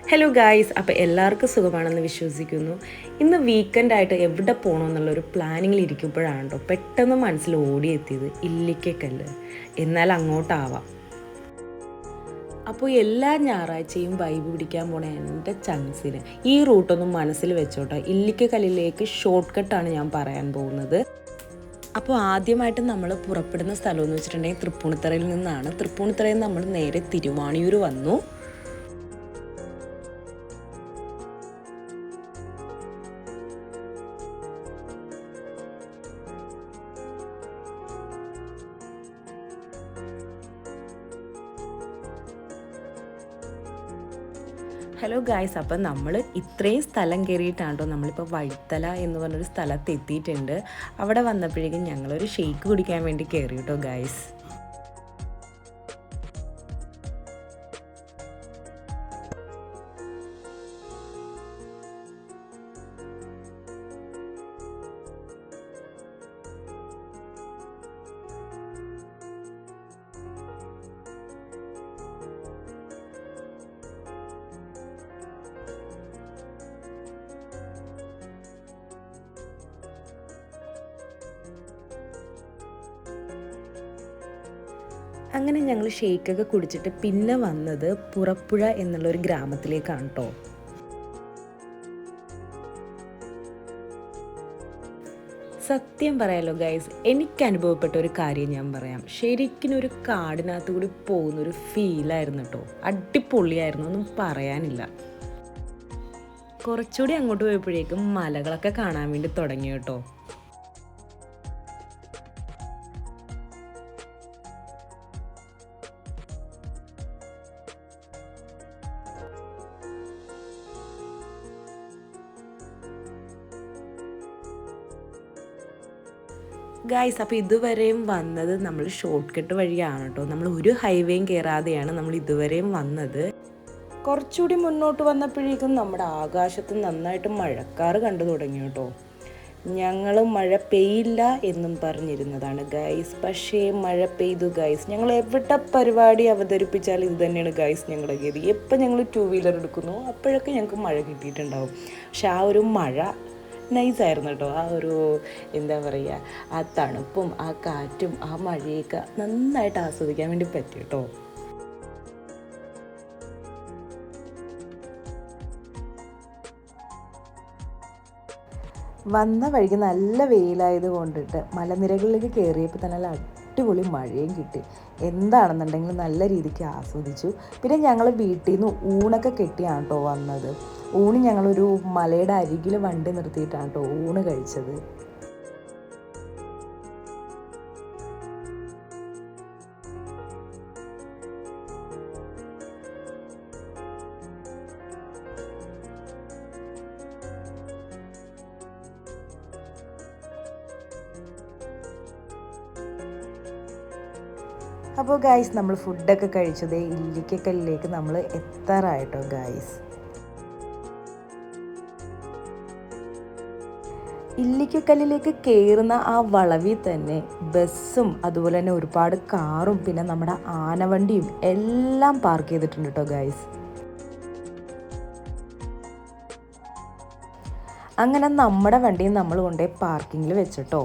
Hello guys, അപ്പോൾ എല്ലാവർക്കും സുഖമാണെന്ന് വിശ്വസിക്കുന്നു. ഇന്ന് വീക്കെൻഡായിട്ട് എവിടെ പോകണമെന്നുള്ളൊരു പ്ലാനിങ്ങിൽ ഇരിക്കുമ്പോഴാണ് കേട്ടോ പെട്ടെന്ന് മനസ്സിൽ ഓടിയെത്തിയത് ഇല്ലിക്കക്കല്ല്. എന്നാൽ അങ്ങോട്ടാവാം. അപ്പോൾ എല്ലാ ഞായറാഴ്ചയും വൈബ് പിടിക്കാൻ പോണ എൻ്റെ ചങ്സിന് ഈ റൂട്ടൊന്നും മനസ്സിൽ വെച്ചോട്ടെ. ഇല്ലിക്കക്കല്ലിലേക്ക് ഷോർട്ട് കട്ടാണ് ഞാൻ പറയാൻ പോകുന്നത്. അപ്പോൾ ആദ്യമായിട്ട് നമ്മൾ പുറപ്പെടുന്ന സ്ഥലമെന്ന് വെച്ചിട്ടുണ്ടെങ്കിൽ തൃപ്പൂണിത്തറയിൽ നിന്നാണ്. തൃപ്പൂണിത്തറയിൽ നമ്മൾ നേരെ തിരുവാണിയൂർ വന്നു. ഹലോ ഗായ്സ്, അപ്പം നമ്മൾ ഇത്രയും സ്ഥലം കയറിയിട്ടാണോ നമ്മളിപ്പോൾ വഴിത്തല എന്ന് പറഞ്ഞൊരു സ്ഥലത്ത് എത്തിയിട്ടുണ്ട്. അവിടെ വന്നപ്പോഴേക്കും ഞങ്ങളൊരു ഷെയ്ക്ക് കുടിക്കാൻ വേണ്ടി കയറി കേട്ടോ ഗായ്സ്. അങ്ങനെ ഞങ്ങൾ ഷേക്കൊക്കെ കുടിച്ചിട്ട് പിന്നെ വന്നത് പുറപ്പുഴ എന്നുള്ളൊരു ഗ്രാമത്തിലേക്കാണ് കേട്ടോ. സത്യം പറയാലോ ഗൈസ്, എനിക്ക് അനുഭവപ്പെട്ട ഒരു കാര്യം ഞാൻ പറയാം. ശരിക്കും ഒരു കാടിനകത്ത് കൂടി പോകുന്നൊരു ഫീലായിരുന്നു കേട്ടോ. അടിപൊളിയായിരുന്നു, ഒന്നും പറയാനില്ല. കുറച്ചുകൂടി അങ്ങോട്ട് പോയപ്പോഴേക്കും മലകളൊക്കെ കാണാൻ വേണ്ടി തുടങ്ങി കേട്ടോ. ഗായ്സ്, അപ്പോൾ ഇതുവരെയും വന്നത് നമ്മൾ ഷോർട്ട് കട്ട് വഴിയാണ് കേട്ടോ. നമ്മൾ ഒരു ഹൈവേയും കയറാതെയാണ് നമ്മൾ ഇതുവരെയും വന്നത്. കുറച്ചുകൂടി മുന്നോട്ട് വന്നപ്പോഴേക്കും നമ്മുടെ ആകാശത്ത് നന്നായിട്ട് മഴക്കാറ് കണ്ടു തുടങ്ങി കേട്ടോ. ഞങ്ങൾ മഴ പെയ്യില്ല എന്നും പറഞ്ഞിരുന്നതാണ് ഗൈസ്, പക്ഷേ മഴ പെയ്തു ഗൈസ്. ഞങ്ങൾ എവിടെ പരിപാടി അവതരിപ്പിച്ചാലും ഇത് തന്നെയാണ് ഗൈസ് ഞങ്ങളുടെ ഗതി. എപ്പോൾ ഞങ്ങൾ 2 വീലർ എടുക്കുന്നു അപ്പോഴൊക്കെ ഞങ്ങൾക്ക് മഴ കിട്ടിയിട്ടുണ്ടാവും. പക്ഷെ ആ ഒരു മഴ നൈസായിരുന്നു കേട്ടോ. ആ ഒരു എന്താ പറയുക, ആ തണുപ്പും ആ കാറ്റും ആ മഴയൊക്കെ നന്നായിട്ട് ആസ്വദിക്കാൻ വേണ്ടി പറ്റി കേട്ടോ. വന്ന വഴിക്ക് നല്ല വെയിലായത് കൊണ്ടിട്ട് മലനിരകളിലേക്ക് കയറിയപ്പോൾ തന്നെ നല്ല അടിപൊളി മഴയും കിട്ടി. എന്താണെന്നുണ്ടെങ്കിൽ നല്ല രീതിക്ക് ആസ്വദിച്ചു. പിന്നെ ഞങ്ങൾ വീട്ടിൽ നിന്ന് ഊണൊക്കെ കെട്ടിയാണ് കേട്ടോ വന്നത്. ഊണ് ഞങ്ങളൊരു മലയുടെ അരികിൽ വണ്ടി നിർത്തിയിട്ടാണ് കേട്ടോ ഊണ് കഴിച്ചത്. അപ്പോൾ ഗായ്സ്, നമ്മൾ ഫുഡൊക്കെ കഴിച്ചത് ഇല്ലിക്കക്കല്ലിലേക്ക് നമ്മൾ എത്താറായിട്ടോ ഗായ്സ്. ഇല്ലിക്കക്കല്ലിലേക്ക് കയറുന്ന ആ വളവിൽ തന്നെ ബസ്സും അതുപോലെ തന്നെ ഒരുപാട് കാറും പിന്നെ നമ്മുടെ ആനവണ്ടിയും എല്ലാം പാർക്ക് ചെയ്തിട്ടുണ്ട് കേട്ടോ ഗായ്സ്. അങ്ങനെ നമ്മുടെ വണ്ടിയും നമ്മൾ കൊണ്ടുപോയി പാർക്കിങ്ങിൽ വെച്ചിട്ടോ.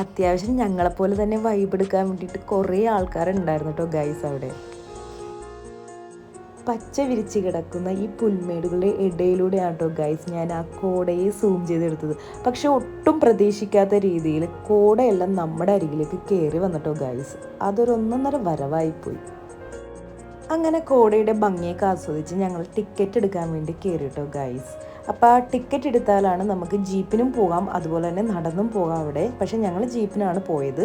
അത്യാവശ്യം ഞങ്ങളെപ്പോലെ തന്നെ വൈബ് എടുക്കാൻ വേണ്ടിയിട്ട് കുറേ ആൾക്കാരുണ്ടായിരുന്നു കേട്ടോ ഗൈസ് അവിടെ. പച്ച വിരിച്ച് കിടക്കുന്ന ഈ പുൽമേടുകളുടെ ഇടയിലൂടെയാണ് കേട്ടോ ഗൈസ് ഞാൻ ആ കോടയെ സൂം ചെയ്തെടുത്തത്. പക്ഷെ ഒട്ടും പ്രതീക്ഷിക്കാത്ത രീതിയിൽ കോടയെല്ലാം നമ്മുടെ അരികിലേക്ക് കയറി വന്നിട്ടോ ഗൈസ്. അതൊരു ഒന്നൊന്നര വരവായിപ്പോയി. അങ്ങനെ കോടയുടെ ഭംഗിയൊക്കെ ആസ്വദിച്ച് ഞങ്ങൾ ടിക്കറ്റ് എടുക്കാൻ വേണ്ടി കയറിട്ടോ ഗൈസ്. അപ്പോൾ ആ ടിക്കറ്റ് എടുത്താലാണ് നമുക്ക് ജീപ്പിനും പോകാം അതുപോലെ തന്നെ നടന്നും പോകാം അവിടെ. പക്ഷെ ഞങ്ങൾ ജീപ്പിനാണ് പോയത്.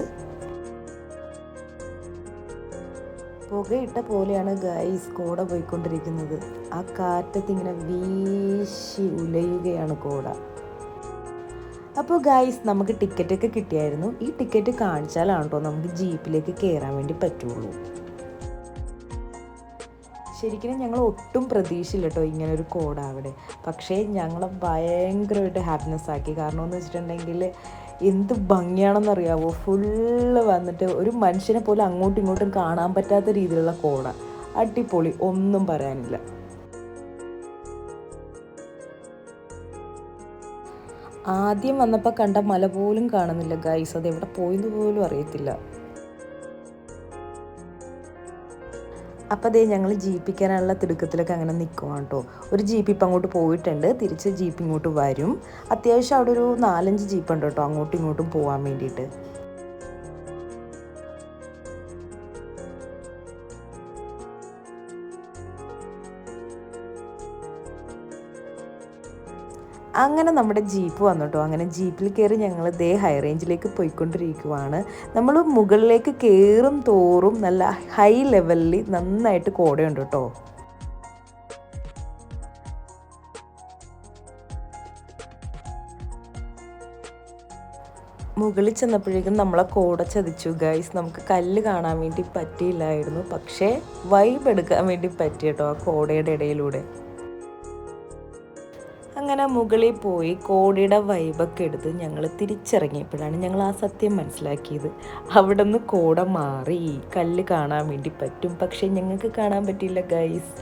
പുകയിട്ട പോലെയാണ് ഗൈസ് കോട പോയിക്കൊണ്ടിരിക്കുന്നത്. ആ കാറ്റത്ത് ഇങ്ങനെ വീശി ഉലയുകയാണ് കോട. അപ്പോൾ ഗൈസ്, നമുക്ക് ടിക്കറ്റൊക്കെ കിട്ടിയായിരുന്നു. ഈ ടിക്കറ്റ് കാണിച്ചാലാണ് കേട്ടോ നമുക്ക് ജീപ്പിലേക്ക് കയറാൻ വേണ്ടി പറ്റുള്ളൂ. ശരിക്കും ഞങ്ങൾ ഒട്ടും പ്രതീക്ഷയില്ല കേട്ടോ ഇങ്ങനൊരു കോട അവിടെ. പക്ഷേ ഞങ്ങളെ ഭയങ്കരമായിട്ട് ഹാപ്പിനെസ് ആക്കി. കാരണം എന്ന് വെച്ചിട്ടുണ്ടെങ്കിൽ എന്ത് ഭംഗിയാണെന്നറിയാവോ, ഫുള്ള് വന്നിട്ട് ഒരു മനുഷ്യനെ പോലും അങ്ങോട്ടും ഇങ്ങോട്ടും കാണാൻ പറ്റാത്ത രീതിയിലുള്ള കോട. അടിപൊളി, ഒന്നും പറയാനില്ല. ആദ്യം വന്നപ്പോൾ കണ്ട മല പോലും കാണുന്നില്ല ഗൈസ്, അത് എവിടെ പോയെന്ന് പോലും അറിയത്തില്ല. അപ്പോൾ അതേ ഞങ്ങൾ ജീപ്പിക്കാനുള്ള തിടുക്കത്തിലൊക്കെ അങ്ങനെ നിൽക്കുവാണ് കേട്ടോ. ഒരു ജീപ്പ് ഇപ്പം അങ്ങോട്ട് പോയിട്ടുണ്ട്, തിരിച്ച് ജീപ്പ് ഇങ്ങോട്ട് വരും. അത്യാവശ്യം അവിടെ ഒരു 4-5 ജീപ്പുണ്ട് കേട്ടോ അങ്ങോട്ടും ഇങ്ങോട്ടും പോകാൻ വേണ്ടിയിട്ട്. അങ്ങനെ നമ്മുടെ ജീപ്പ് വന്നു കേട്ടോ. അങ്ങനെ ജീപ്പിൽ കയറി ഞങ്ങൾ ദേ ഹൈ റേഞ്ചിലേക്ക് പോയിക്കൊണ്ടിരിക്കുവാണ്. നമ്മൾ മുകളിലേക്ക് കയറും തോറും നല്ല ഹൈ ലെവലിൽ നന്നായിട്ട് കോടയുണ്ട് കേട്ടോ. മുകളിൽ ചെന്നപ്പോഴേക്കും നമ്മളെ കോട ചതിച്ചു ഗൈസ്. നമുക്ക് കല്ല് കാണാൻ വേണ്ടി പറ്റിയില്ലായിരുന്നു, പക്ഷേ വൈബ് എടുക്കാൻ വേണ്ടി പറ്റി കേട്ടോ ആ കോടയുടെ ഇടയിലൂടെ. അങ്ങനെ മുകളിൽ പോയി കോടയുടെ വൈബൊക്കെ എടുത്ത് ഞങ്ങൾ തിരിച്ചിറങ്ങിയപ്പോഴാണ് ഞങ്ങൾ ആ സത്യം മനസ്സിലാക്കിയത്. അവിടെ നിന്ന് കോട മാറി കല്ല് കാണാൻ വേണ്ടി പറ്റും, പക്ഷെ ഞങ്ങൾക്ക് കാണാൻ പറ്റിയില്ല ഗൈസ്.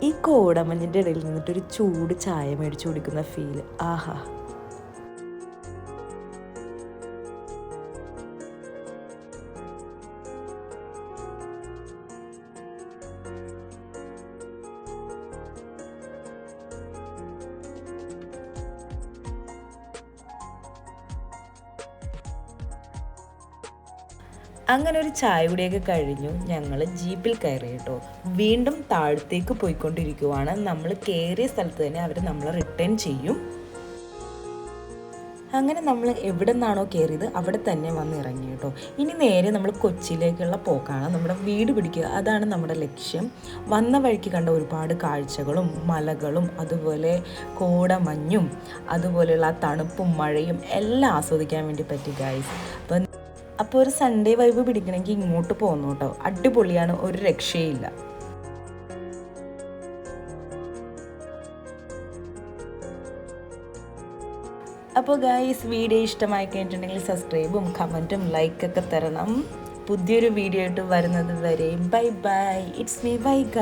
ഈ കോടമഞ്ഞിൻ്റെ ഇടയിൽ നിന്നിട്ടൊരു ചൂട് ചായ മേടിച്ചു കുടിക്കുന്ന ഫീൽ, ആഹാ. അങ്ങനെ ഒരു ചായ കുടിയൊക്കെ കഴിഞ്ഞു ഞങ്ങൾ ജീപ്പിൽ കയറി കേട്ടോ. വീണ്ടും താഴത്തേക്ക് പോയിക്കൊണ്ടിരിക്കുവാണ്. നമ്മൾ കയറിയ സ്ഥലത്ത് തന്നെ അവർ നമ്മളെ റിട്ടേൺ ചെയ്യും. അങ്ങനെ നമ്മൾ എവിടെ നിന്നാണോ കയറിയത് അവിടെ തന്നെ വന്ന് ഇറങ്ങി കേട്ടോ. ഇനി നേരെ നമ്മൾ കൊച്ചിയിലേക്കുള്ള പോക്കാണ്, നമ്മുടെ വീട് പിടിക്കുക, അതാണ് നമ്മുടെ ലക്ഷ്യം. വന്ന വഴിക്ക് കണ്ട ഒരുപാട് കാഴ്ചകളും മലകളും അതുപോലെ കോടമഞ്ഞും അതുപോലെയുള്ള തണുപ്പും മഴയും എല്ലാം ആസ്വദിക്കാൻ വേണ്ടി പറ്റി ഗൈസ്. അപ്പോൾ ഒരു സൺഡേ വൈബ് പിടിക്കണമെങ്കിൽ ഇങ്ങോട്ട് പോകുന്നു കേട്ടോ. അടിപൊളിയാണ്, ഒരു രക്ഷയില്ല. അപ്പോൾ ഗൈസ് വീഡിയോ ഇഷ്ടമായി കഴിഞ്ഞിട്ടുണ്ടെങ്കിൽ സബ്സ്ക്രൈബും കമൻറ്റും ലൈക്കൊക്കെ തരണം. പുതിയൊരു വീഡിയോ ആയിട്ട് വരുന്നത് വരെ bye bye. It's me Vaiga.